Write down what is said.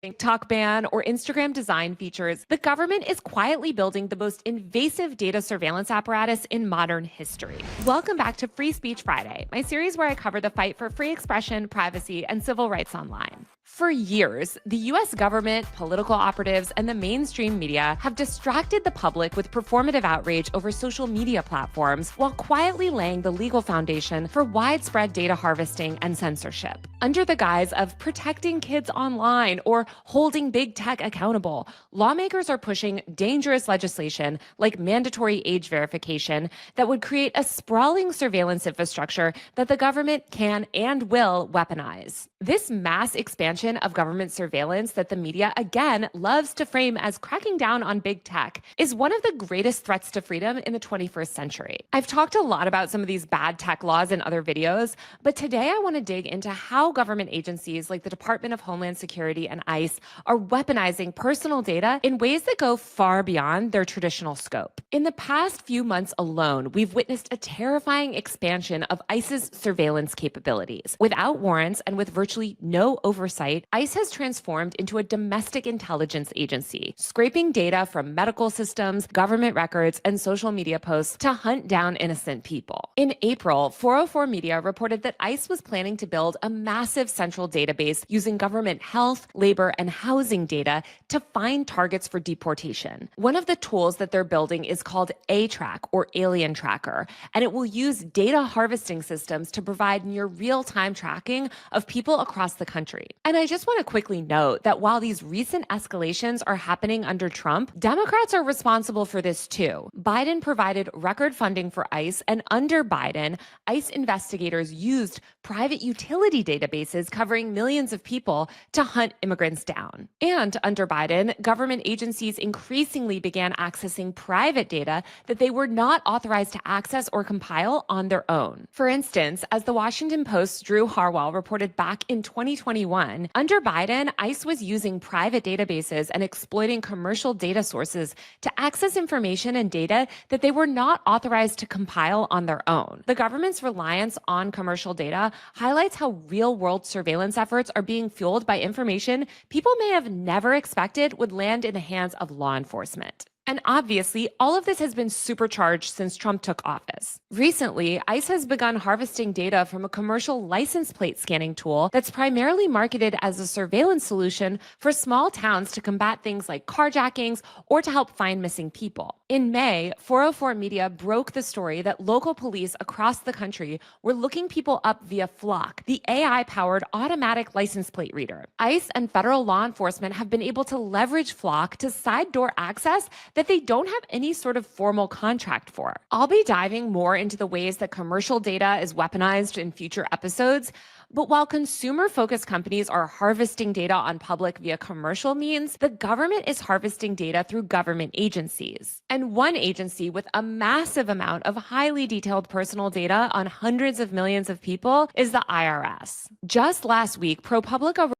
TikTok ban or Instagram design features, the government is quietly building the most invasive data surveillance apparatus in modern history. Welcome back to Free Speech Friday, my series where I cover the fight for free expression, privacy, and civil rights online. For years, the US government, political operatives, and the mainstream media have distracted the public with performative outrage over social media platforms while quietly laying the legal foundation for widespread data harvesting and censorship. Under the guise of protecting kids online or holding big tech accountable, lawmakers are pushing dangerous legislation like mandatory age verification that would create a sprawling surveillance infrastructure that the government can and will weaponize. This mass expansion of government surveillance that the media again loves to frame as cracking down on big tech is one of the greatest threats to freedom in the 21st century. I've talked a lot about some of these bad tech laws in other videos, but today I want to dig into how government agencies like the Department of Homeland Security and ICE are weaponizing personal data in ways that go far beyond their traditional scope. In the past few months alone, we've witnessed a terrifying expansion of ICE's surveillance capabilities. Without warrants and with virtually no oversight, ICE has transformed into a domestic intelligence agency, scraping data from medical systems, government records, and social media posts to hunt down innocent people. In April, 404 Media reported that ICE was planning to build a massive central database using government health, labor, and housing data to find targets for deportation. One of the tools that they're building is called A-Track or Alien Tracker, and it will use data harvesting systems to provide near real-time tracking of people across the country. And I just want to quickly note that while these recent escalations are happening under Trump, Democrats are responsible for this too. Biden provided record funding for ICE, and under Biden, ICE investigators used private utility databases covering millions of people to hunt immigrants down. And under Biden, government agencies increasingly began accessing private data that they were not authorized to access or compile on their own. For instance, as the Washington Post's Drew Harwell reported back in 2021, under Biden, ICE was using private databases and exploiting commercial data sources to access information and data that they were not authorized to compile on their own. The government's reliance on commercial data highlights how real-world surveillance efforts are being fueled by information people may have never expected would land in the hands of law enforcement. And obviously, all of this has been supercharged since Trump took office. Recently, ICE has begun harvesting data from a commercial license plate scanning tool that's primarily marketed as a surveillance solution for small towns to combat things like carjackings or to help find missing people. In May, 404 Media broke the story that local police across the country were looking people up via Flock, the AI-powered automatic license plate reader. ICE and federal law enforcement have been able to leverage Flock to side door access that they don't have any sort of formal contract for. I'll be diving more into the ways that commercial data is weaponized in future episodes. But while consumer-focused companies are harvesting data on public via commercial means, the government is harvesting data through government agencies. And one agency with a massive amount of highly detailed personal data on hundreds of millions of people is the IRS. Just last week, ProPublica